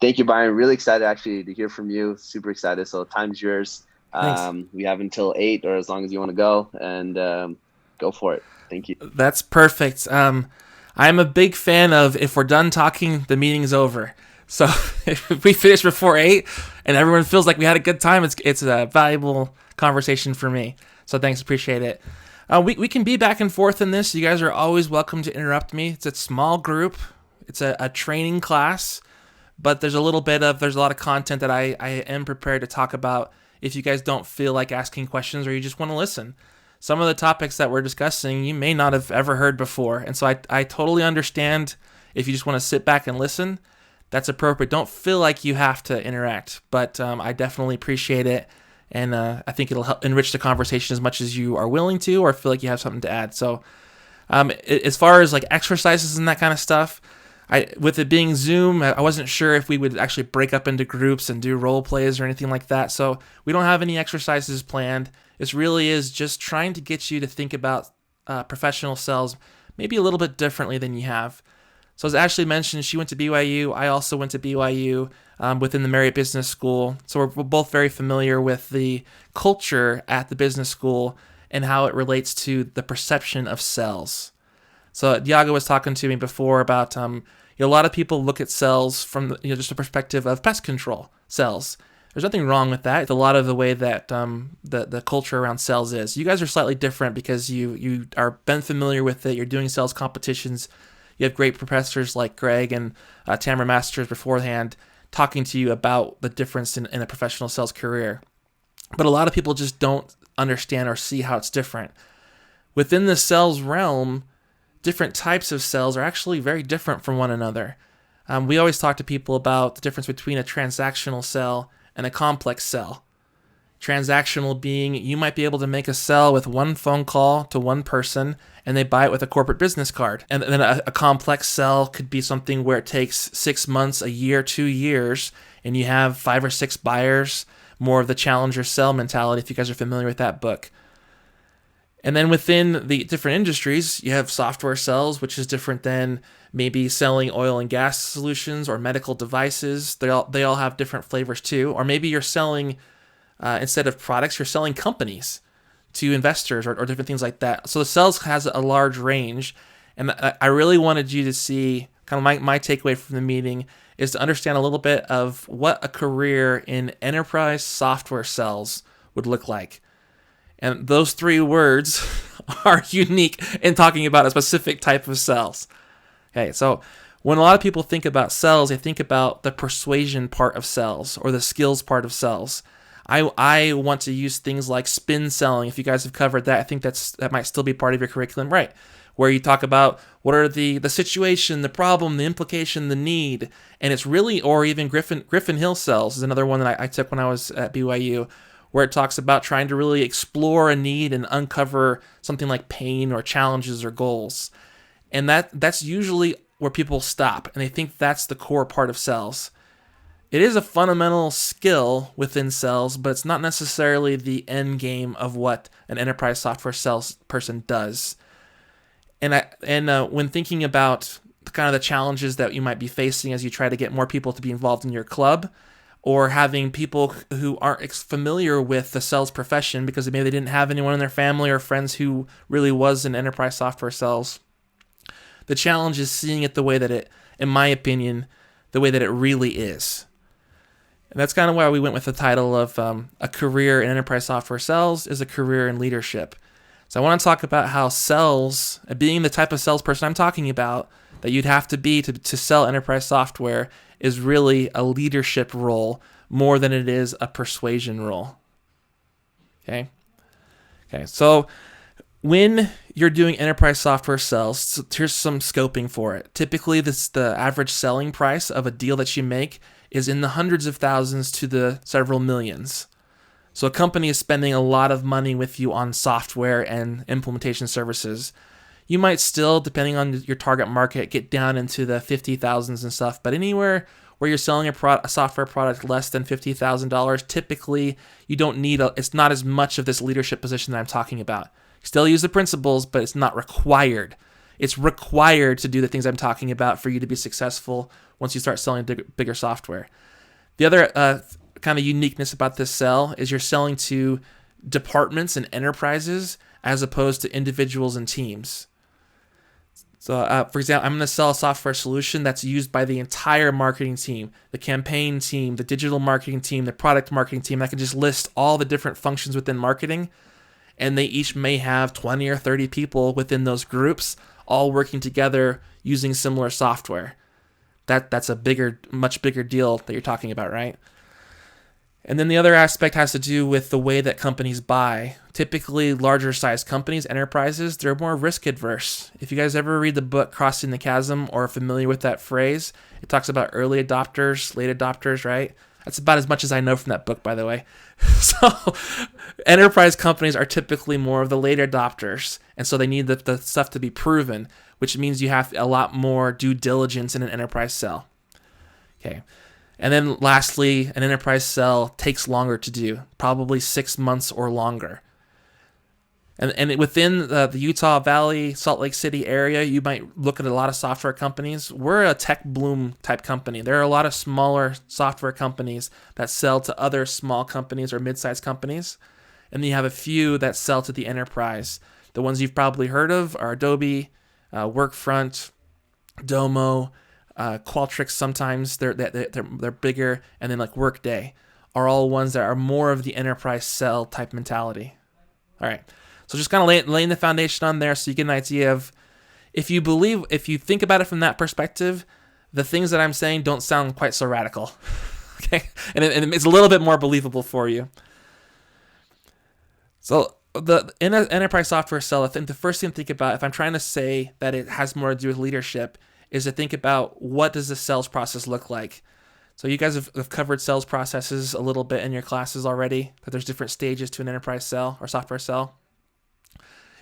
Thank you, Byron. Really excited actually to hear from you. Super excited. So time's yours. Thanks. We have until 8 or as long as you want to go and go for it. Thank you. That's perfect. I'm a big fan of if we're done talking, the meeting's over. So if we finish before 8 and everyone feels like we had a good time, it's a valuable conversation for me. So thanks, appreciate it. We can be back and forth in this. You guys are always welcome to interrupt me. It's a small group. It's a training class, but there's a lot of content that I am prepared to talk about if you guys don't feel like asking questions or you just want to listen. Some of the topics that we're discussing you may not have ever heard before, and so I totally understand if you just want to sit back and listen. That's appropriate. Don't feel like you have to interact, but I definitely appreciate it, and I think it'll help enrich the conversation as much as you are willing to, or feel like you have something to add. So, as far as like exercises and that kind of stuff, with it being Zoom, I wasn't sure if we would actually break up into groups and do role plays or anything like that. So we don't have any exercises planned. This really is just trying to get you to think about professional sales maybe a little bit differently than you have. So as Ashley mentioned, she went to BYU. I also went to BYU within the Marriott Business School. So we're both very familiar with the culture at the business school and how it relates to the perception of sales. So Diago was talking to me before about a lot of people look at sales from just the perspective of pest control sales. There's nothing wrong with that. It's a lot of the way that the culture around sales is. You guys are slightly different because you are been familiar with it. You're doing sales competitions. You have great professors like Greg and Tamara Masters beforehand talking to you about the difference in a professional sales career. But a lot of people just don't understand or see how it's different. Within the sales realm, different types of sales are actually very different from one another. We always talk to people about the difference between a transactional sell and a complex sell. Transactional being you might be able to make a sell with one phone call to one person and they buy it with a corporate business card. And then a complex sell could be something where it takes 6 months, a year, 2 years, and you have 5 or 6 buyers, more of the challenger sell mentality if you guys are familiar with that book. And then within the different industries, you have software sales, which is different than maybe selling oil and gas solutions or medical devices. They all have different flavors too. Or maybe you're selling, instead of products, you're selling companies to investors or different things like that. So the sales has a large range. And I really wanted you to see, kind of my takeaway from the meeting is to understand a little bit of what a career in enterprise software sales would look like. And those 3 words are unique in talking about a specific type of sales. Okay, so when a lot of people think about sales, they think about the persuasion part of sales or the skills part of sales. I want to use things like spin selling. If you guys have covered that, I think that might still be part of your curriculum, right? Where you talk about what are the situation, the problem, the implication, the need, and it's really, or even Griffin Hill sales is another one that I took when I was at BYU, where it talks about trying to really explore a need and uncover something like pain or challenges or goals. And that's usually where people stop, and they think that's the core part of sales. It is a fundamental skill within sales, but it's not necessarily the end game of what an enterprise software sales person does. And when thinking about kind of the challenges that you might be facing as you try to get more people to be involved in your club, or having people who aren't familiar with the sales profession because maybe they didn't have anyone in their family or friends who really was in enterprise software sales. The challenge is seeing it the way that it, in my opinion, the way that it really is. And that's kind of why we went with the title of a career in enterprise software sales is a career in leadership. So I want to talk about how sales, being the type of salesperson I'm talking about, that you'd have to be to sell enterprise software is really a leadership role more than it is a persuasion role. Okay? Okay, so when you're doing enterprise software sales, here's some scoping for it. Typically, the average selling price of a deal that you make is in the hundreds of thousands to the several millions. So a company is spending a lot of money with you on software and implementation services. You might still, depending on your target market, get down into the 50,000s and stuff, but anywhere where you're selling a software product less than $50,000, typically you don't need it's not as much of this leadership position that I'm talking about. Still use the principles, but it's not required. It's required to do the things I'm talking about for you to be successful once you start selling bigger software. The other kind of uniqueness about this sell is you're selling to departments and enterprises as opposed to individuals and teams. So, for example, I'm going to sell a software solution that's used by the entire marketing team, the campaign team, the digital marketing team, the product marketing team. I can just list all the different functions within marketing, and they each may have 20 or 30 people within those groups all working together using similar software. That's a much bigger deal that you're talking about, right? And then the other aspect has to do with the way that companies buy. Typically, larger sized companies, enterprises, they're more risk adverse. If you guys ever read the book Crossing the Chasm or are familiar with that phrase, it talks about early adopters, late adopters, right? That's about as much as I know from that book, by the way. So enterprise companies are typically more of the later adopters, and so they need the stuff to be proven, which means you have a lot more due diligence in an enterprise sell. Okay. And then lastly, an enterprise sell takes longer to do, probably 6 months or longer. And within the Utah Valley, Salt Lake City area, you might look at a lot of software companies. We're a tech bloom type company. There are a lot of smaller software companies that sell to other small companies or mid-sized companies. And then you have a few that sell to the enterprise. The ones you've probably heard of are Adobe, Workfront, Domo, Qualtrics. Sometimes they're bigger, and then like Workday are all ones that are more of the enterprise sell type mentality. All right, so just kind of laying the foundation on there, so you get an idea of if you think about it from that perspective, the things that I'm saying don't sound quite so radical. Okay, and it's a little bit more believable for you. So in an enterprise software sell, I think the first thing to think about, if I'm trying to say that it has more to do with leadership, is to think about what does the sales process look like. So you guys have covered sales processes a little bit in your classes already, that there's different stages to an enterprise sell or software sell.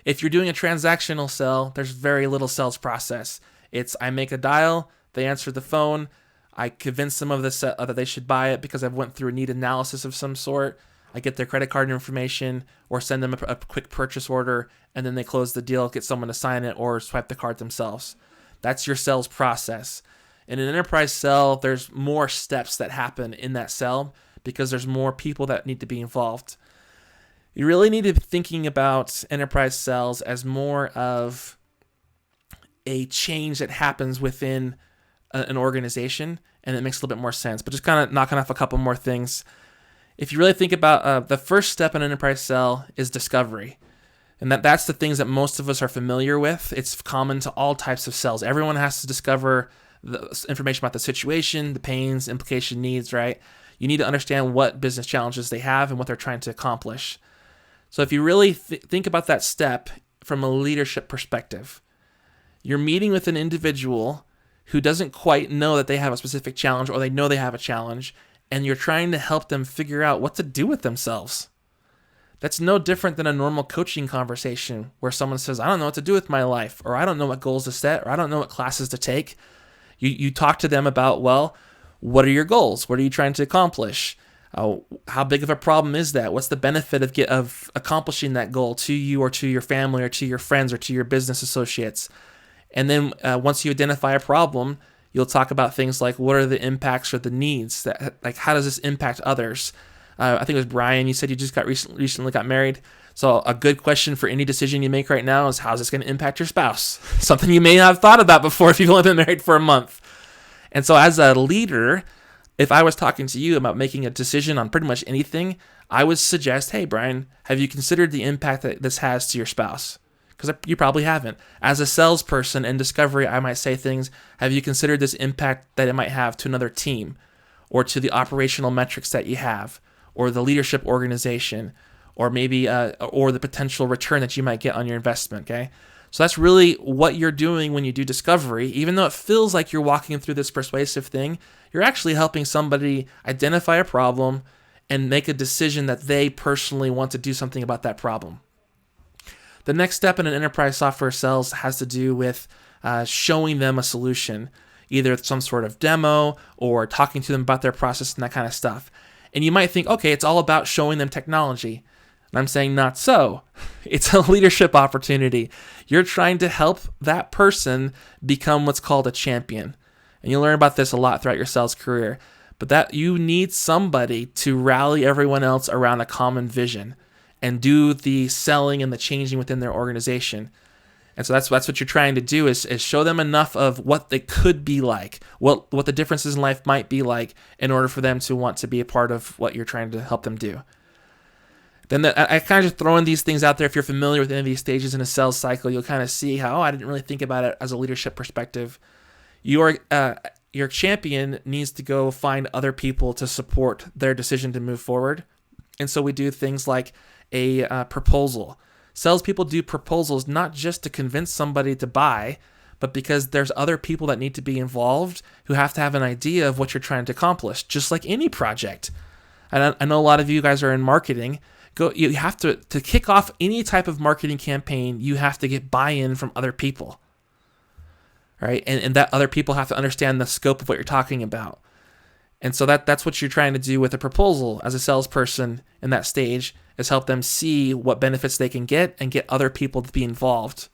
If you're doing a transactional sell, there's very little sales process. It's I make a dial, they answer the phone, I convince them of that they should buy it because I've went through a need analysis of some sort. I get their credit card information or send them a quick purchase order, and then they close the deal, get someone to sign it or swipe the card themselves. That's your sales process. In an enterprise sell, there's more steps that happen in that sell because there's more people that need to be involved. You really need to be thinking about enterprise sells as more of a change that happens within an organization, and it makes a little bit more sense. But just kind of knocking off a couple more things. If you really think about the first step in an enterprise sell is discovery. And that's the things that most of us are familiar with. It's common to all types of sells. Everyone has to discover the information about the situation, the pains, implication, needs, right? You need to understand what business challenges they have and what they're trying to accomplish. So if you really think about that step from a leadership perspective, you're meeting with an individual who doesn't quite know that they have a specific challenge, or they know they have a challenge, and you're trying to help them figure out what to do with themselves. That's no different than a normal coaching conversation where someone says, I don't know what to do with my life, or I don't know what goals to set, or I don't know what classes to take. You talk to them about, well, what are your goals? What are you trying to accomplish? How big of a problem is that? What's the benefit of accomplishing that goal to you or to your family or to your friends or to your business associates? And then once you identify a problem, you'll talk about things like what are the impacts or the needs? Like how does this impact others? I think it was Brian, you said you just recently got married. So a good question for any decision you make right now is, how's this going to impact your spouse? Something you may not have thought about before if you've only been married for a month. And so as a leader, if I was talking to you about making a decision on pretty much anything, I would suggest, hey, Brian, have you considered the impact that this has to your spouse? Because you probably haven't. As a salesperson in discovery, I might say things, have you considered this impact that it might have to another team, or to the operational metrics that you have, or the leadership organization, or maybe or the potential return that you might get on your investment, okay? So that's really what you're doing when you do discovery. Even though it feels like you're walking through this persuasive thing, you're actually helping somebody identify a problem and make a decision that they personally want to do something about that problem. The next step in an enterprise software sales has to do with showing them a solution, either some sort of demo or talking to them about their process and that kind of stuff. And you might think, okay, it's all about showing them technology. And I'm saying not so. It's a leadership opportunity. You're trying to help that person become what's called a champion. And you'll learn about this a lot throughout your sales career. But that you need somebody to rally everyone else around a common vision and do the selling and the changing within their organization. And so that's what you're trying to do is show them enough of what they could be like, what the differences in life might be like in order for them to want to be a part of what you're trying to help them do. Then I kind of just throwing these things out there. If you're familiar with any of these stages in a sales cycle, you'll kind of see how, I didn't really think about it as a leadership perspective. Your champion needs to go find other people to support their decision to move forward. And so we do things like a proposal. Salespeople do proposals not just to convince somebody to buy, but because there's other people that need to be involved who have to have an idea of what you're trying to accomplish, just like any project. And I know a lot of you guys are in marketing. You have to kick off any type of marketing campaign, you have to get buy-in from other people, right? And that other people have to understand the scope of what you're talking about. And so that's what you're trying to do with a proposal as a salesperson in that stage, is help them see what benefits they can get and get other people to be involved.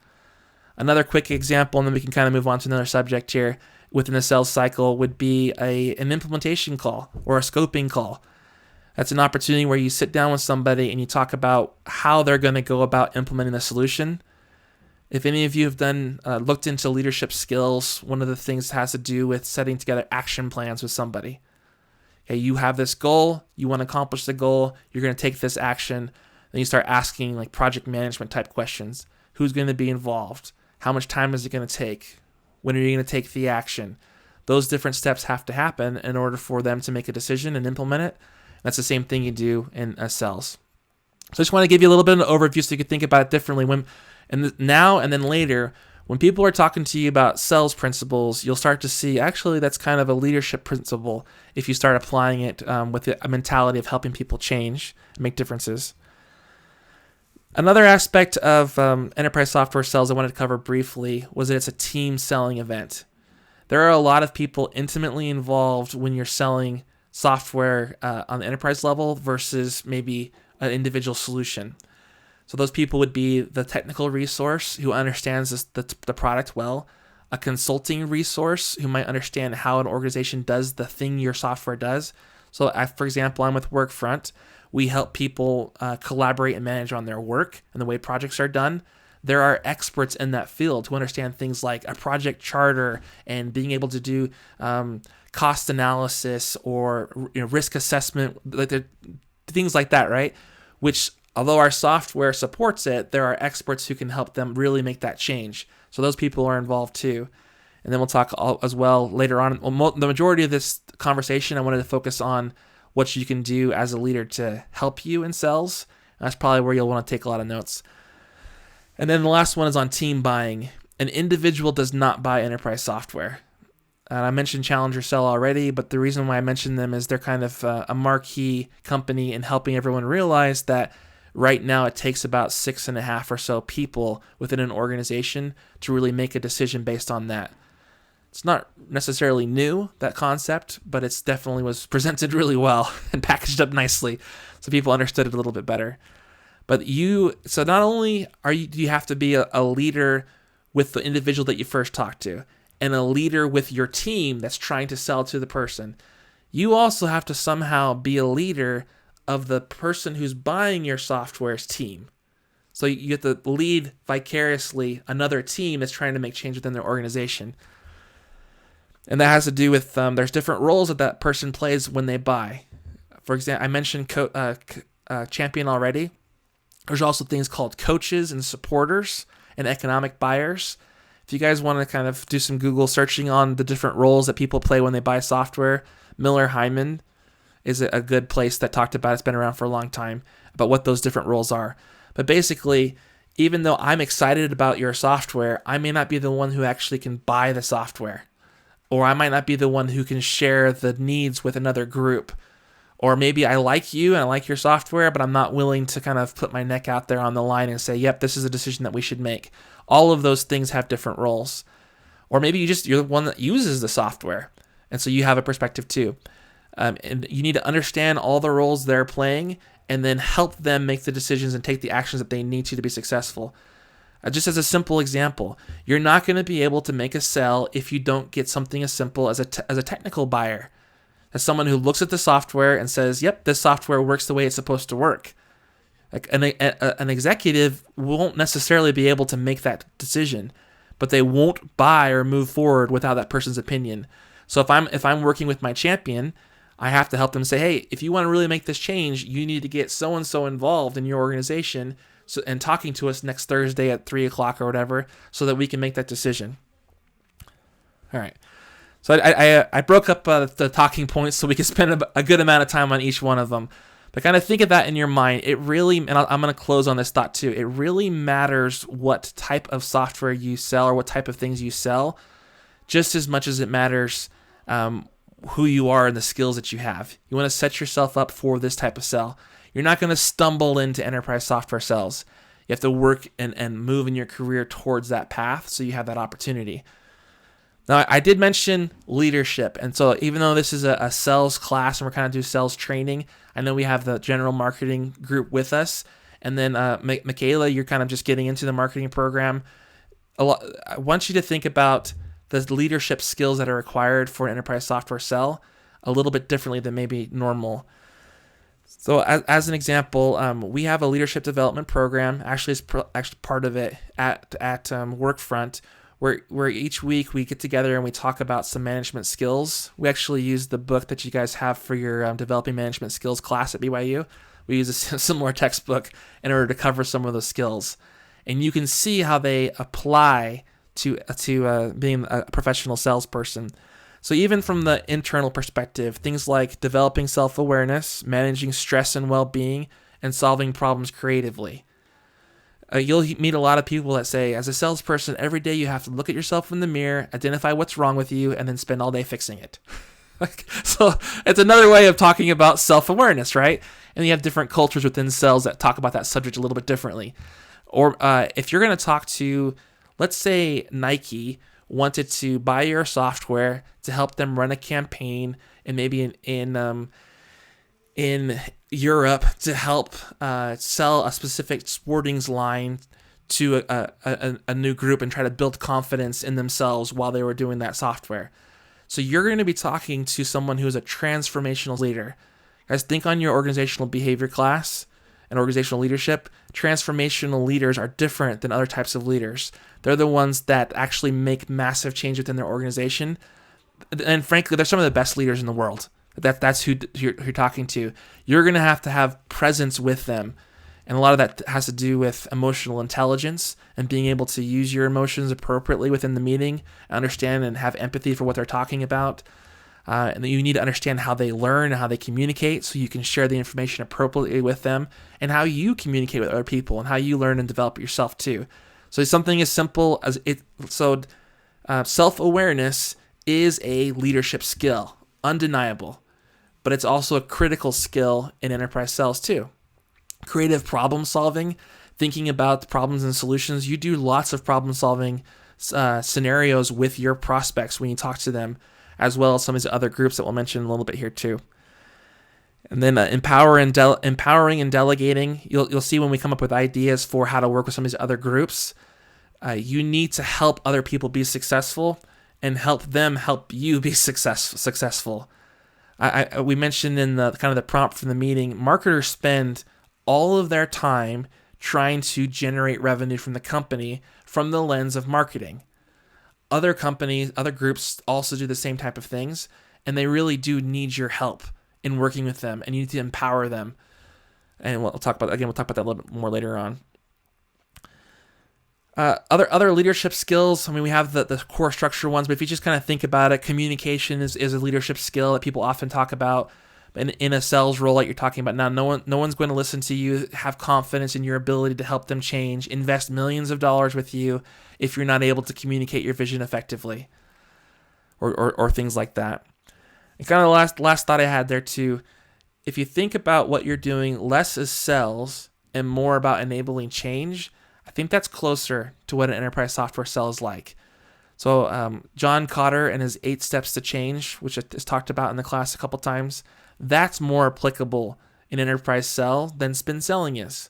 Another quick example, and then we can kind of move on to another subject here within the sales cycle, would be an implementation call or a scoping call. That's an opportunity where you sit down with somebody and you talk about how they're going to go about implementing the solution. If any of you have looked into leadership skills, one of the things has to do with setting together action plans with somebody. Okay, you have this goal, you want to accomplish the goal, you're going to take this action, then you start asking like project management type questions. Who's going to be involved? How much time is it going to take? When are you going to take the action? Those different steps have to happen in order for them to make a decision and implement it. That's the same thing you do in sales. So I just want to give you a little bit of an overview so you can think about it differently. Now and then later, when people are talking to you about sales principles, you'll start to see actually that's kind of a leadership principle if you start applying it with a mentality of helping people change and make differences. Another aspect of enterprise software sales I wanted to cover briefly was that it's a team selling event. There are a lot of people intimately involved when you're selling software on the enterprise level versus maybe an individual solution. So those people would be the technical resource who understands the product well, a consulting resource who might understand how an organization does the thing your software does. So for example, I'm with Workfront. We help people collaborate and manage on their work and the way projects are done. There are experts in that field who understand things like a project charter and being able to do cost analysis or risk assessment, things like that, right? Which, although our software supports it, there are experts who can help them really make that change. So those people are involved too. And then we'll talk as well later on. The majority of this conversation, I wanted to focus on what you can do as a leader to help you in sales. That's probably where you'll want to take a lot of notes. And then the last one is on team buying. An individual does not buy enterprise software. I mentioned Challenger Cell already, but the reason why I mentioned them is they're kind of a marquee company in helping everyone realize that right now it takes about 6.5 or so people within an organization to really make a decision based on that. It's not necessarily new, that concept, but it's definitely was presented really well and packaged up nicely so people understood it a little bit better. But so not only do you have to be a leader with the individual that you first talked to and a leader with your team that's trying to sell to the person, you also have to somehow be a leader of the person who's buying your software's team. So you get to lead vicariously another team that's trying to make change within their organization. And that has to do with there's different roles that person plays when they buy. For example, I mentioned champion already. There's also things called coaches and supporters and economic buyers. If you guys want to kind of do some Google searching on the different roles that people play when they buy software, Miller Hyman is a good place that talked about, it's been around for a long time, about what those different roles are. But basically, even though I'm excited about your software, I may not be the one who actually can buy the software. Or I might not be the one who can share the needs with another group. Or maybe I like you and I like your software, but I'm not willing to kind of put my neck out there on the line and say, yep, this is a decision that we should make. All of those things have different roles. Or maybe you're the one that uses the software, and so you have a perspective too. And you need to understand all the roles they're playing and then help them make the decisions and take the actions that they need to be successful. Just as a simple example, you're not going to be able to make a sell if you don't get something as simple as as a technical buyer, as someone who looks at the software and says, "Yep, this software works the way it's supposed to work." Like an executive won't necessarily be able to make that decision, but they won't buy or move forward without that person's opinion. So if I'm working with my champion, I have to help them say, "Hey, if you want to really make this change, you need to get so and so involved in your organization." So, and talking to us next Thursday at 3:00 or whatever, so that we can make that decision. All right. So I broke up the talking points so we can spend a good amount of time on each one of them. But kind of think of that in your mind. It really, and I'm going to close on this thought too. It really matters what type of software you sell or what type of things you sell, just as much as it matters who you are and the skills that you have. You want to set yourself up for this type of sell. You're not going to stumble into enterprise software sales. You have to work and move in your career towards that path so you have that opportunity. Now, I did mention leadership. And so even though this is a sales class and we're kind of doing sales training, I know we have the general marketing group with us. And then Michaela, you're kind of just getting into the marketing program. I want you to think about the leadership skills that are required for an enterprise software sell a little bit differently than maybe normal. So as an example, we have a leadership development program. Actually, it's actually part of it at Workfront, where each week we get together and we talk about some management skills. We actually use the book that you guys have for your developing management skills class at BYU. We use a similar textbook in order to cover some of those skills, and you can see how they apply to being a professional salesperson. So even from the internal perspective, things like developing self-awareness, managing stress and well-being, and solving problems creatively. You'll meet a lot of people that say, as a salesperson, every day you have to look at yourself in the mirror, identify what's wrong with you, and then spend all day fixing it. So it's another way of talking about self-awareness, right? And you have different cultures within sales that talk about that subject a little bit differently. Or if you're going to talk to, let's say, Nike wanted to buy your software to help them run a campaign, and maybe in Europe to help sell a specific sportings line to a new group and try to build confidence in themselves while they were doing that software. So you're going to be talking to someone who is a transformational leader. Guys, think on your organizational behavior class and organizational leadership. Transformational leaders are different than other types of leaders. They're the ones that actually make massive change within their organization. And frankly, they're some of the best leaders in the world. That's who you're talking to. You're going to have presence with them. And a lot of that has to do with emotional intelligence and being able to use your emotions appropriately within the meeting, understand and have empathy for what they're talking about. And then you need to understand how they learn and how they communicate so you can share the information appropriately with them, and how you communicate with other people and how you learn and develop yourself too. So something as simple as it. So self-awareness is a leadership skill, undeniable, but it's also a critical skill in enterprise sales too. Creative problem solving, thinking about problems and solutions. You do lots of problem solving scenarios with your prospects when you talk to them, as well as some of these other groups that we'll mention a little bit here too. And then empowering and delegating. You'll see when we come up with ideas for how to work with some of these other groups, you need to help other people be successful and help them help you be successful. We mentioned in the kind of the prompt from the meeting, marketers spend all of their time trying to generate revenue from the company from the lens of marketing. Other companies, other groups also do the same type of things, and they really do need your help in working with them, and you need to empower them. And we'll talk about that a little bit more later on. Other leadership skills. I mean, we have the core structure ones, but if you just kind of think about it, communication is a leadership skill that people often talk about. In a sales role, like you're talking about now, no one's going to listen to you, have confidence in your ability to help them change, invest millions of dollars with you if you're not able to communicate your vision effectively, or things like that. And kind of the last thought I had there too, if you think about what you're doing less as sales and more about enabling change, I think that's closer to what an enterprise software sell is like. So John Cotter and his 8 steps to change, which is talked about in the class a couple times, that's more applicable in enterprise sell than spin selling is.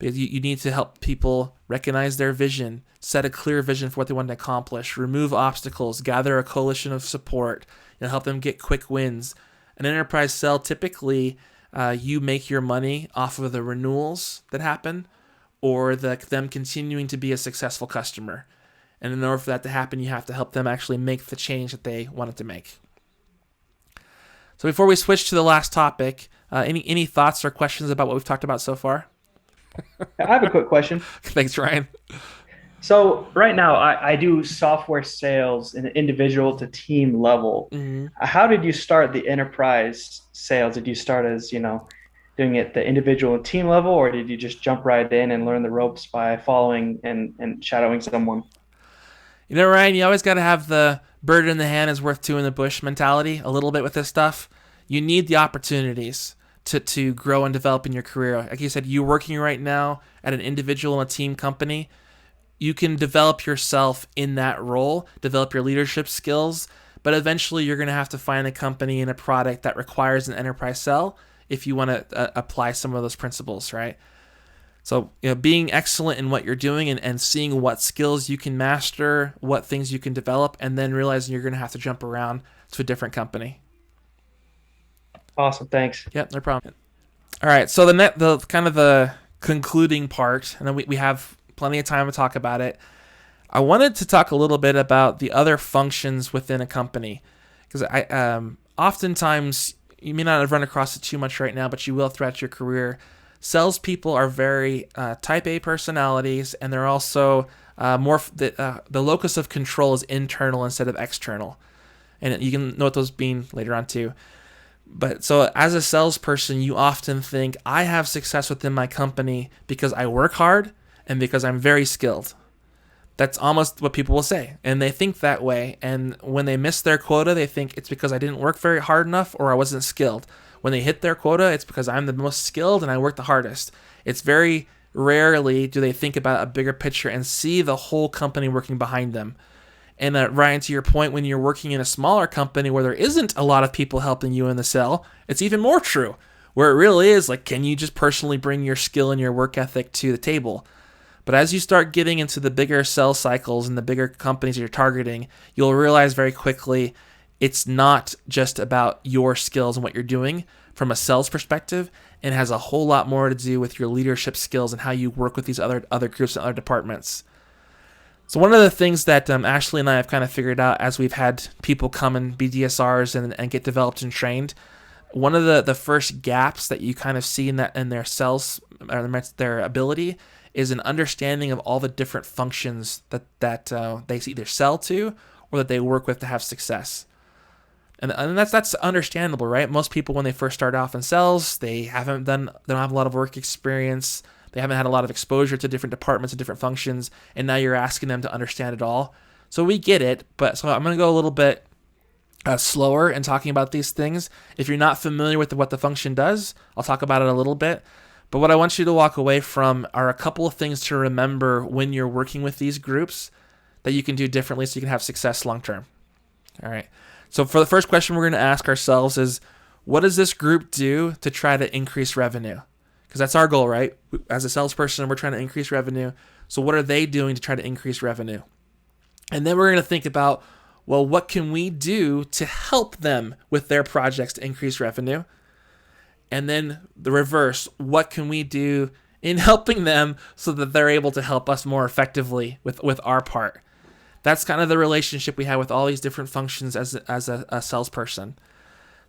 because you need to help people recognize their vision, set a clear vision for what they want to accomplish, remove obstacles, gather a coalition of support, help them get quick wins. An enterprise sell, typically you make your money off of the renewals that happen or them continuing to be a successful customer. And in order for that to happen, you have to help them actually make the change that they wanted to make. So before we switch to the last topic, any thoughts or questions about what we've talked about so far? I have a quick question. Thanks, Ryan. So right now, I do software sales in an individual to team level. Mm-hmm. How did you start the enterprise sales? Did you start as, doing it the individual and team level, or did you just jump right in and learn the ropes by following and shadowing someone? Ryan, you always got to have the bird in the hand is worth two in the bush mentality a little bit with this stuff. You need the opportunities to grow and develop in your career. Like you said, you're working right now at an individual and a team company. You can develop yourself in that role, develop your leadership skills, but eventually you're going to have to find a company and a product that requires an enterprise sell if you want to apply some of those principles, right? So, being excellent in what you're doing and seeing what skills you can master, what things you can develop, and then realizing you're going to have to jump around to a different company. Awesome, thanks. Yep, no problem. All right, so the kind of the concluding part, and then we have plenty of time to talk about it. I wanted to talk a little bit about the other functions within a company, because oftentimes you may not have run across it too much right now, but you will throughout your career. Salespeople are very type A personalities, and they're also the locus of control is internal instead of external. And you can note those being later on too. But so as a salesperson, you often think, I have success within my company because I work hard and because I'm very skilled. That's almost what people will say. And they think that way. And when they miss their quota, they think it's because I didn't work very hard enough or I wasn't skilled. When they hit their quota, it's because I'm the most skilled and I work the hardest. It's very rarely do they think about a bigger picture and see the whole company working behind them. And Ryan, to your point, when you're working in a smaller company where there isn't a lot of people helping you in the sell, it's even more true. Where it really is like, can you just personally bring your skill and your work ethic to the table? But as you start getting into the bigger sales cycles and the bigger companies you're targeting, you'll realize very quickly it's not just about your skills and what you're doing from a sales perspective. It has a whole lot more to do with your leadership skills and how you work with these other groups and other departments. So one of the things that Ashley and I have kind of figured out as we've had people come and be DSRs and get developed and trained, one of the first gaps that you kind of see in their sales or their ability is an understanding of all the different functions that they either sell to or that they work with to have success. And that's understandable, right? Most people, when they first start off in sales, they don't have a lot of work experience. They haven't had a lot of exposure to different departments and different functions, and now you're asking them to understand it all. So we get it, but so I'm going to go a little bit slower in talking about these things. If you're not familiar with what the function does, I'll talk about it a little bit. But what I want you to walk away from are a couple of things to remember when you're working with these groups that you can do differently so you can have success long term. All right. So for the first question we're going to ask ourselves is, what does this group do to try to increase revenue? Because that's our goal, right? As a salesperson, we're trying to increase revenue. So what are they doing to try to increase revenue? And then we're going to think about, well, what can we do to help them with their projects to increase revenue? And then the reverse, what can we do in helping them so that they're able to help us more effectively with our part? That's kind of the relationship we have with all these different functions as a salesperson.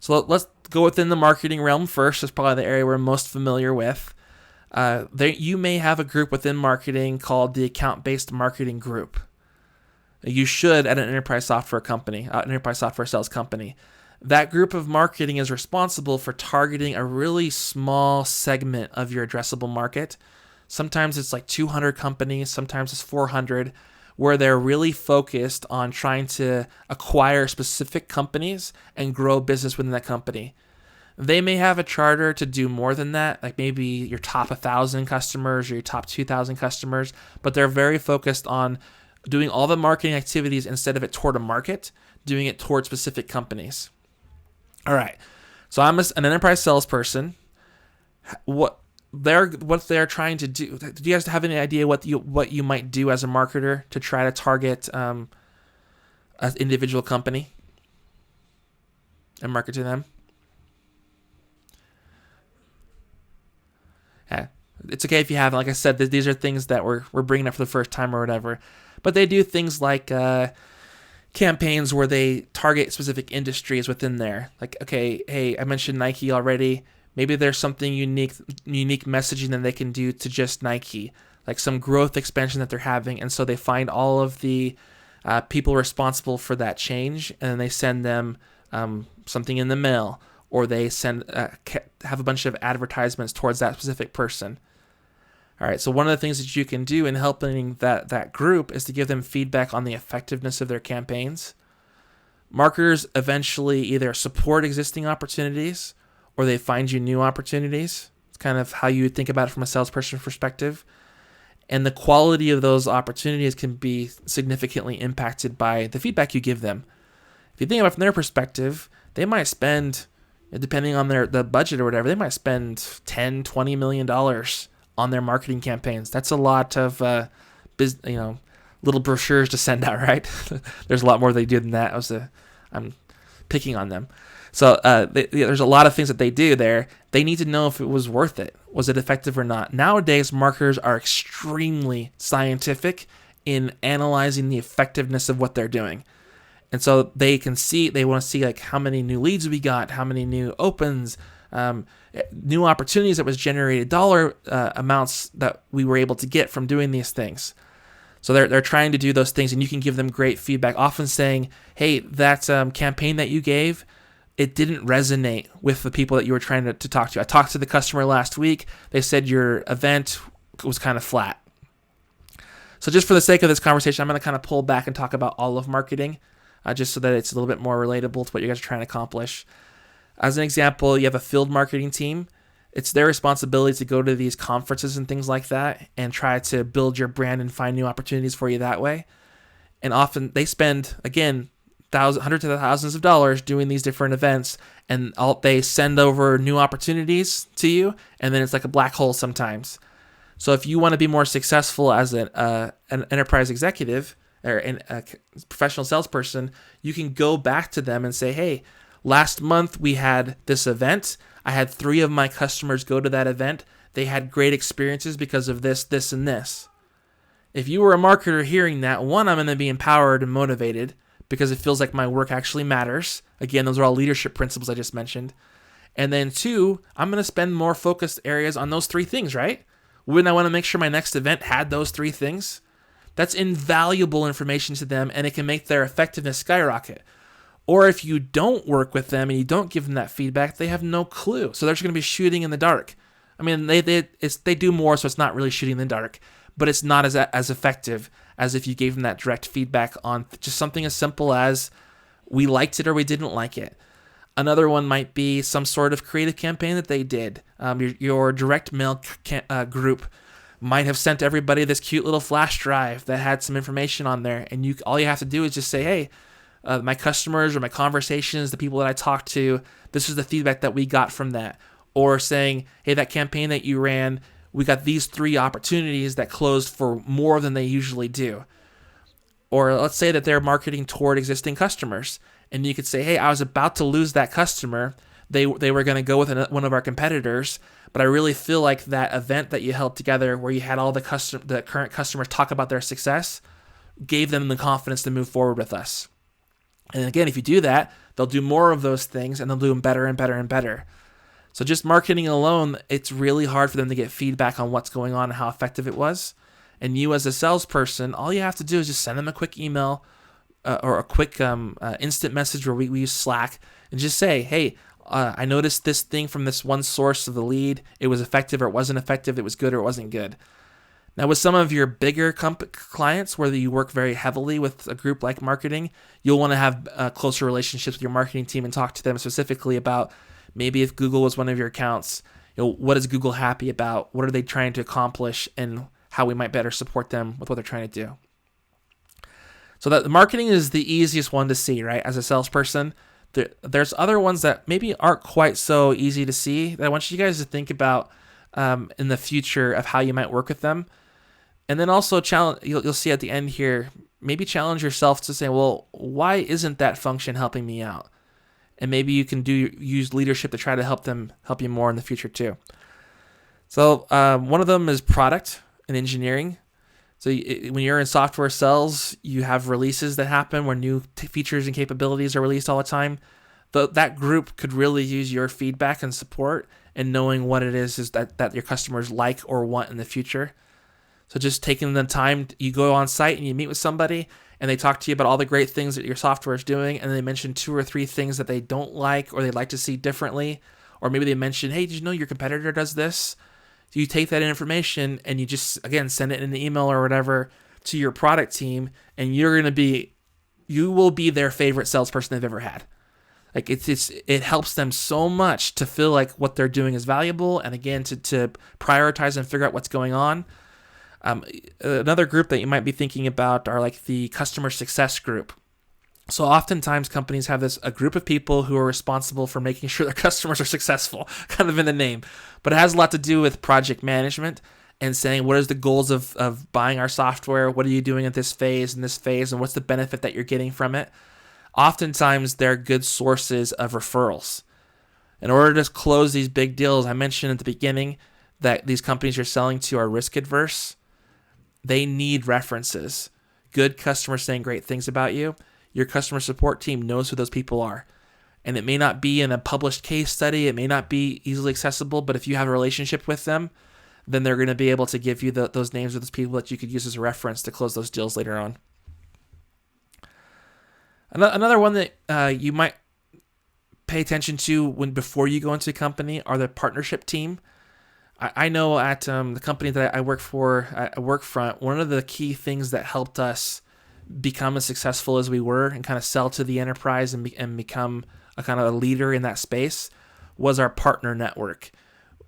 So let's go within the marketing realm first. That's probably the area we're most familiar with. You may have a group within marketing called the account-based marketing group. You should at an enterprise software company, an enterprise software sales company. That group of marketing is responsible for targeting a really small segment of your addressable market. Sometimes it's like 200 companies, sometimes it's 400, where they're really focused on trying to acquire specific companies and grow business within that company. They may have a charter to do more than that, like maybe your top 1,000 customers or your top 2,000 customers, but they're very focused on doing all the marketing activities instead of it toward a market, doing it toward specific companies. All right, so I'm an enterprise salesperson. what they're trying to do. Do you guys have any idea what you might do as a marketer to try to target an individual company and market to them? Yeah, it's okay if you haven't. Like I said, these are things that we're bringing up for the first time or whatever. But they do things like campaigns where they target specific industries within there. Like, okay, hey, I mentioned Nike already. Maybe there's something unique messaging that they can do to just Nike, like some growth expansion that they're having. And so they find all of the people responsible for that change, and then they send them something in the mail, or they send have a bunch of advertisements towards that specific person. All right, so one of the things that you can do in helping that group is to give them feedback on the effectiveness of their campaigns. Marketers eventually either support existing opportunities or they find you new opportunities. It's kind of how you think about it from a salesperson perspective. And the quality of those opportunities can be significantly impacted by the feedback you give them. If you think about it from their perspective, they might spend, depending on the budget or whatever, they might spend $10, $20 million on their marketing campaigns. That's a lot of little brochures to send out, right? There's a lot more they do than that. I'm picking on them. So there's a lot of things that they do there. They need to know if it was worth it. Was it effective or not? Nowadays, marketers are extremely scientific in analyzing the effectiveness of what they're doing. And so they want to see like how many new leads we got, how many new opens, new opportunities that was generated, dollar amounts that we were able to get from doing these things. So they're trying to do those things, and you can give them great feedback, often saying, hey, that campaign that you gave, it didn't resonate with the people that you were trying to talk to. I talked to the customer last week. They said your event was kind of flat. So just for the sake of this conversation, I'm going to kind of pull back and talk about all of marketing, just so that it's a little bit more relatable to what you guys are trying to accomplish. As an example, you have a field marketing team. It's their responsibility to go to these conferences and things like that and try to build your brand and find new opportunities for you that way. And often they spend, again, hundreds of thousands of dollars doing these different events, and they send over new opportunities to you, and then it's like a black hole sometimes. So if you want to be more successful as an enterprise executive or a professional salesperson, you can go back to them and say, hey, last month we had this event. I had 3 of my customers go to that event. They had great experiences because of this, this, and this. If you were a marketer hearing that, one, I'm going to be empowered and motivated because it feels like my work actually matters. Again, those are all leadership principles I just mentioned. And then 2, I'm going to spend more focused areas on those 3 things, right? Wouldn't I want to make sure my next event had those 3 things? That's invaluable information to them, and it can make their effectiveness skyrocket. Or if you don't work with them and you don't give them that feedback, they have no clue. So they're just going to be shooting in the dark. I mean, they do more, so it's not really shooting in the dark, but it's not as effective as if you gave them that direct feedback on just something as simple as we liked it or we didn't like it. Another one might be some sort of creative campaign that they did. Your direct mail group might have sent everybody this cute little flash drive that had some information on there, and all you have to do is just say, hey, my customers or my conversations, the people that I talked to, this is the feedback that we got from that. Or saying, hey, that campaign that you ran, we got these 3 opportunities that closed for more than they usually do. Or let's say that they're marketing toward existing customers, and you could say, hey, I was about to lose that customer. They were going to go with one of our competitors, but I really feel like that event that you held together where you had all the current customers talk about their success gave them the confidence to move forward with us. And again, if you do that, they'll do more of those things, and they'll do them better and better and better. So just marketing alone, it's really hard for them to get feedback on what's going on and how effective it was. And you as a salesperson, all you have to do is just send them a quick email or a quick instant message where we use Slack, and just say, hey, I noticed this thing from this one source of the lead. It was effective or it wasn't effective. It was good or it wasn't good. Now, with some of your bigger clients, whether you work very heavily with a group like marketing, you'll want to have closer relationships with your marketing team and talk to them specifically about maybe if Google was one of your accounts, what is Google happy about? What are they trying to accomplish, and how we might better support them with what they're trying to do. So that the marketing is the easiest one to see, right? As a salesperson, there's other ones that maybe aren't quite so easy to see that I want you guys to think about in the future of how you might work with them. And then also challenge. You'll see at the end here, maybe challenge yourself to say, well, why isn't that function helping me out? And maybe you can use leadership to try to help you more in the future too. So one of them is product and engineering. So when you're in software sales, you have releases that happen where new features and capabilities are released all the time. That group could really use your feedback and support and knowing what it is that your customers like or want in the future. So just taking the time, you go on site and you meet with somebody and they talk to you about all the great things that your software is doing, and they mention 2 or 3 things that they don't like or they'd like to see differently. Or maybe they mention, hey, did you know your competitor does this? So you take that information and you just, again, send it in an email or whatever to your product team, and you will be their favorite salesperson they've ever had. Like it helps them so much to feel like what they're doing is valuable, and again to prioritize and figure out what's going on. Another group that you might be thinking about are like the customer success group. So oftentimes companies have a group of people who are responsible for making sure their customers are successful, kind of in the name. But it has a lot to do with project management and saying, what is the goals of buying our software? What are you doing at this phase and what's the benefit that you're getting from it? Oftentimes, they're good sources of referrals. In order to close these big deals, I mentioned at the beginning that these companies you're selling to are risk adverse. They need references. Good customers saying great things about you. Your customer support team knows who those people are. And it may not be in a published case study. It may not be easily accessible. But if you have a relationship with them, then they're going to be able to give you those names of those people that you could use as a reference to close those deals later on. Another one that you might pay attention to before you go into a company are the partnership team. I know at the company that I work for at Workfront, one of the key things that helped us become as successful as we were and kind of sell to the enterprise and become a kind of a leader in that space was our partner network.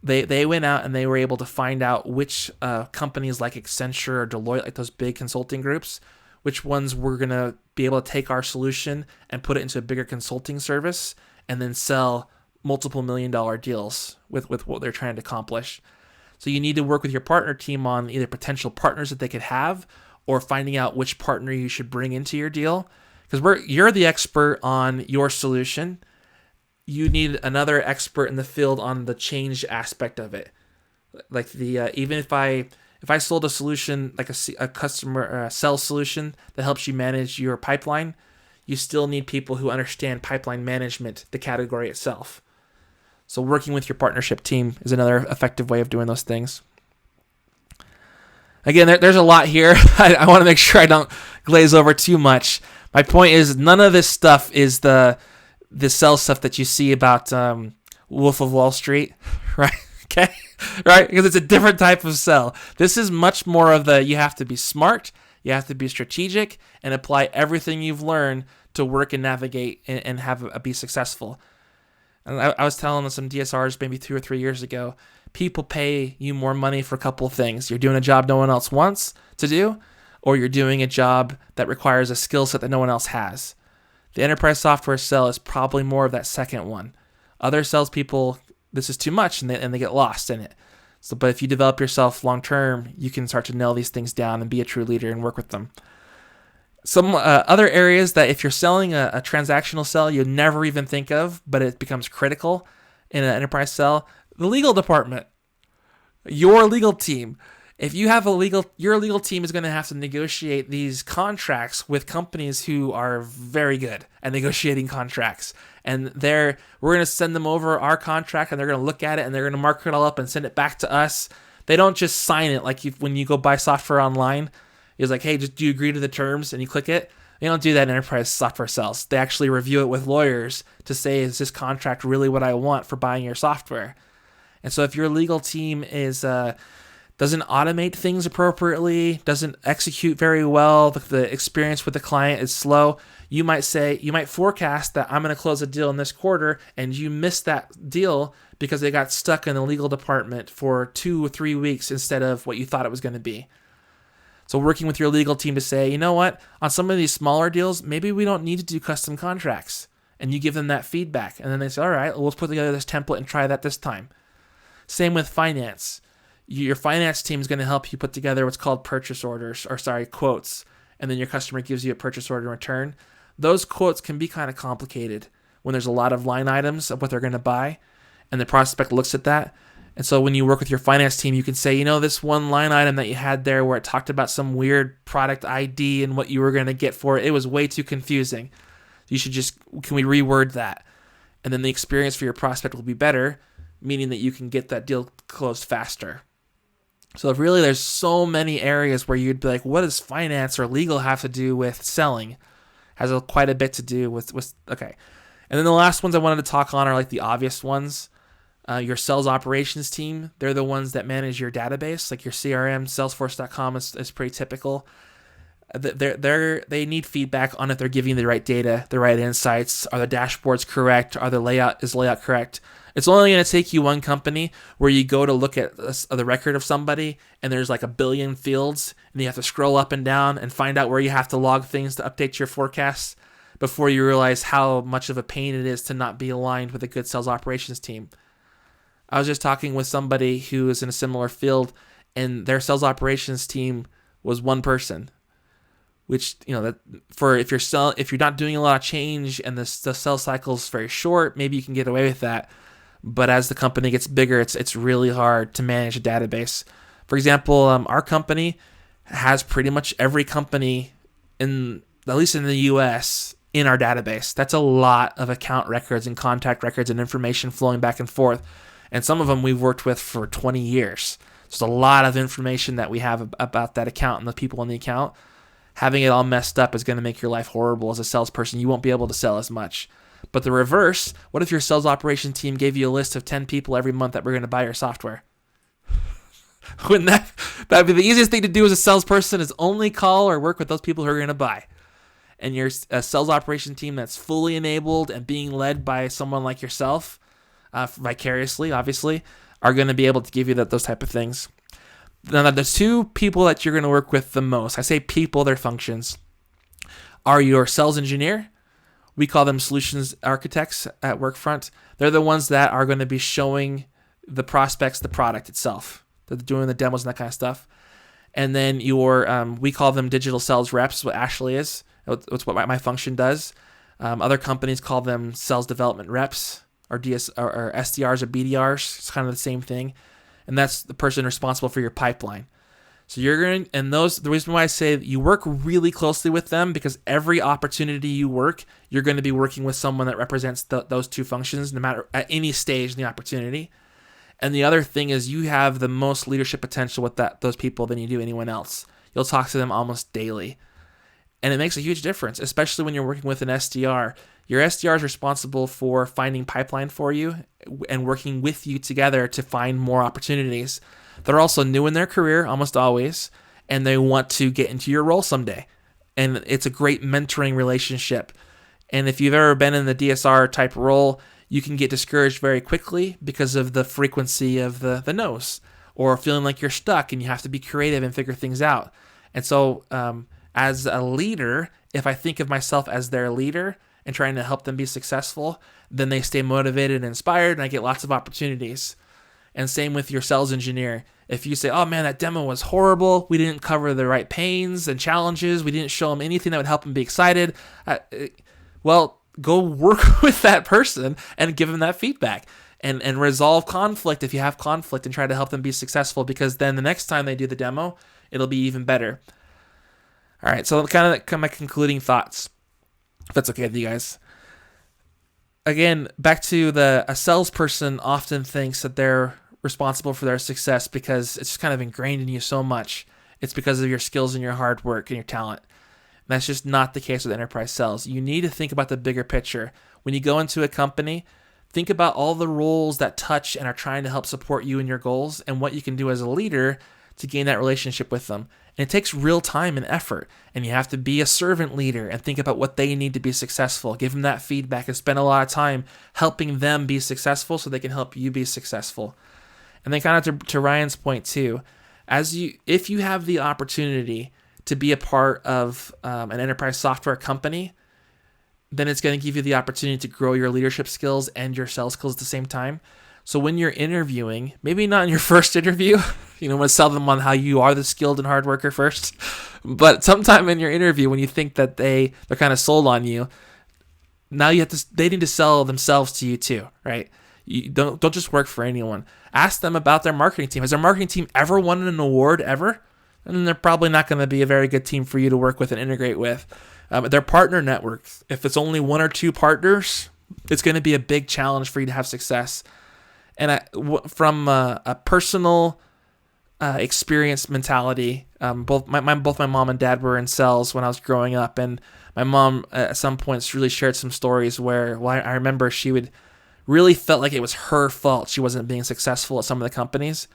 They went out and they were able to find out which companies like Accenture or Deloitte, like those big consulting groups, which ones were going to be able to take our solution and put it into a bigger consulting service and then sell multiple $million deals with what they're trying to accomplish. So you need to work with your partner team on either potential partners that they could have or finding out which partner you should bring into your deal. Because you're the expert on your solution. You need another expert in the field on the change aspect of it. Like even if I sold a solution like a customer sales solution that helps you manage your pipeline, you still need people who understand pipeline management, the category itself. So working with your partnership team is another effective way of doing those things. Again, there's a lot here. I want to make sure I don't glaze over too much. My point is none of this stuff is the sales stuff that you see about Wolf of Wall Street, right? Okay, right? Because it's a different type of sell. This is much more of you have to be smart, you have to be strategic, and apply everything you've learned to work and navigate and be successful. And I was telling some DSRs maybe 2 or 3 years ago, people pay you more money for a couple of things. You're doing a job no one else wants to do, or you're doing a job that requires a skill set that no one else has. The enterprise software sell is probably more of that second one. Other salespeople, this is too much, and they get lost in it. So, but if you develop yourself long term, you can start to nail these things down and be a true leader and work with them. Some other areas that if you're selling a transactional sell, you'd never even think of, but it becomes critical in an enterprise sell. The legal department, your legal team. If you have your legal team is going to have to negotiate these contracts with companies who are very good at negotiating contracts. And we're going to send them over our contract, and they're going to look at it, and they're going to mark it all up and send it back to us. They don't just sign it like when you go buy software online. It's like, hey, do you agree to the terms? And you click it. They don't do that in enterprise software sales. They actually review it with lawyers to say, is this contract really what I want for buying your software? And so if your legal team doesn't automate things appropriately, doesn't execute very well, the experience with the client is slow, you might forecast that I'm going to close a deal in this quarter, and you missed that deal because they got stuck in the legal department for 2 or 3 weeks instead of what you thought it was going to be. So working with your legal team to say, you know what, on some of these smaller deals, maybe we don't need to do custom contracts. And you give them that feedback. And then they say, all right, well, let's put together this template and try that this time. Same with finance. Your finance team is going to help you put together what's called quotes, and then your customer gives you a purchase order in return. Those quotes can be kind of complicated when there's a lot of line items of what they're going to buy, and the prospect looks at that. And so when you work with your finance team, you can say, this one line item that you had there where it talked about some weird product ID and what you were going to get for it, it was way too confusing. Can we reword that? And then the experience for your prospect will be better, meaning that you can get that deal closed faster. So really there's so many areas where you'd be like, what does finance or legal have to do with selling? Has quite a bit to do with okay. And then the last ones I wanted to talk on are like the obvious ones. Your sales operations team, they're the ones that manage your database, like your CRM, Salesforce.com is pretty typical. They need feedback on if they're giving the right data, the right insights. Are the dashboards correct? Is layout correct? It's only going to take you one company where you go to look at the record of somebody and there's like 1 billion fields and you have to scroll up and down and find out where you have to log things to update your forecasts before you realize how much of a pain it is to not be aligned with a good sales operations team. I was just talking with somebody who is in a similar field and their sales operations team was one person. Which, that for if you're not doing a lot of change and the sales cycle is very short, maybe you can get away with that. But as the company gets bigger, it's really hard to manage a database. For example, our company has pretty much every company at least in the U.S. in our database. That's a lot of account records and contact records and information flowing back and forth. And some of them we've worked with for 20 years. There's a lot of information that we have about that account and the people in the account. Having it all messed up is going to make your life horrible as a salesperson. You won't be able to sell as much. But the reverse, what if your sales operations team gave you a list of 10 people every month that were going to buy your software? Wouldn't that'd be the easiest thing to do as a salesperson is only call or work with those people who are going to buy. And your sales operation team that's fully enabled and being led by someone like yourself, vicariously, obviously, are going to be able to give you those type of things. Now, the two people that you're going to work with the most, I say people, they're functions, are your sales engineer. We call them solutions architects at Workfront. They're the ones that are going to be showing the prospects the product itself. They're doing the demos and that kind of stuff. And then we call them digital sales reps, what Ashley is. That's what my function does. Other companies call them sales development reps or SDRs or BDRs. It's kind of the same thing. And that's the person responsible for your pipeline. So the reason why I say you work really closely with them, because every opportunity you work, you're going to be working with someone that represents those two functions, no matter at any stage in the opportunity. And the other thing is you have the most leadership potential with those people than you do anyone else. You'll talk to them almost daily. And it makes a huge difference, especially when you're working with an SDR. Your SDR is responsible for finding pipeline for you and working with you together to find more opportunities. They're also new in their career, almost always, and they want to get into your role someday. And it's a great mentoring relationship. And if you've ever been in the DSR type role, you can get discouraged very quickly because of the frequency of the no's, or feeling like you're stuck and you have to be creative and figure things out. And so as a leader, if I think of myself as their leader and trying to help them be successful, then they stay motivated and inspired, and I get lots of opportunities. And same with your sales engineer. If you say, oh man, that demo was horrible, we didn't cover the right pains and challenges, we didn't show them anything that would help them be excited, well, go work with that person and give them that feedback. And resolve conflict if you have conflict and try to help them be successful, because then the next time they do the demo, it'll be even better. All right, so kind of my concluding thoughts, if that's okay with you guys. Again, back to a salesperson often thinks that they're responsible for their success because it's just kind of ingrained in you so much. It's because of your skills and your hard work and your talent. And that's just not the case with enterprise sales. You need to think about the bigger picture. When you go into a company, think about all the roles that touch and are trying to help support you and your goals, and what you can do as a leader to gain that relationship with them. And it takes real time and effort, and you have to be a servant leader and think about what they need to be successful. Give them that feedback and spend a lot of time helping them be successful so they can help you be successful. And then kind of to Ryan's point too, if you have the opportunity to be a part of an enterprise software company, then it's going to give you the opportunity to grow your leadership skills and your sales skills at the same time. So when you're interviewing, maybe not in your first interview, you know, want to sell them on how you are the skilled and hard worker first, but sometime in your interview when you think that they're kind of sold on you, now they need to sell themselves to you too, right? You don't just work for anyone. Ask them about their marketing team. Has their marketing team ever won an award ever? And they're probably not going to be a very good team for you to work with and integrate with. Their partner networks, if it's only 1 or 2 partners, it's going to be a big challenge for you to have success. And from a personal experience mentality, both my mom and dad were in sales when I was growing up, and my mom at some points really shared some stories where I remember she would really felt like it was her fault she wasn't being successful at some of the companies.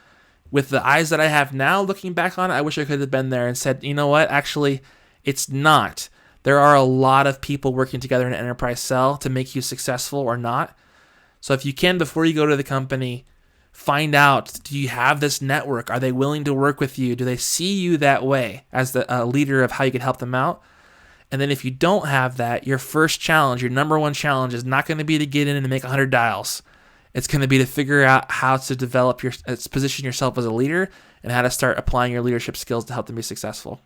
With the eyes that I have now, looking back on it, I wish I could have been there and said, you know what, actually, it's not. There are a lot of people working together in an enterprise sell to make you successful or not. So if you can, before you go to the company, find out, do you have this network? Are they willing to work with you? Do they see you that way as the leader of how you could help them out? And then if you don't have that, your first challenge, your number one challenge is not going to be to get in and make 100 dials. It's going to be to figure out how to develop position yourself as a leader and how to start applying your leadership skills to help them be successful.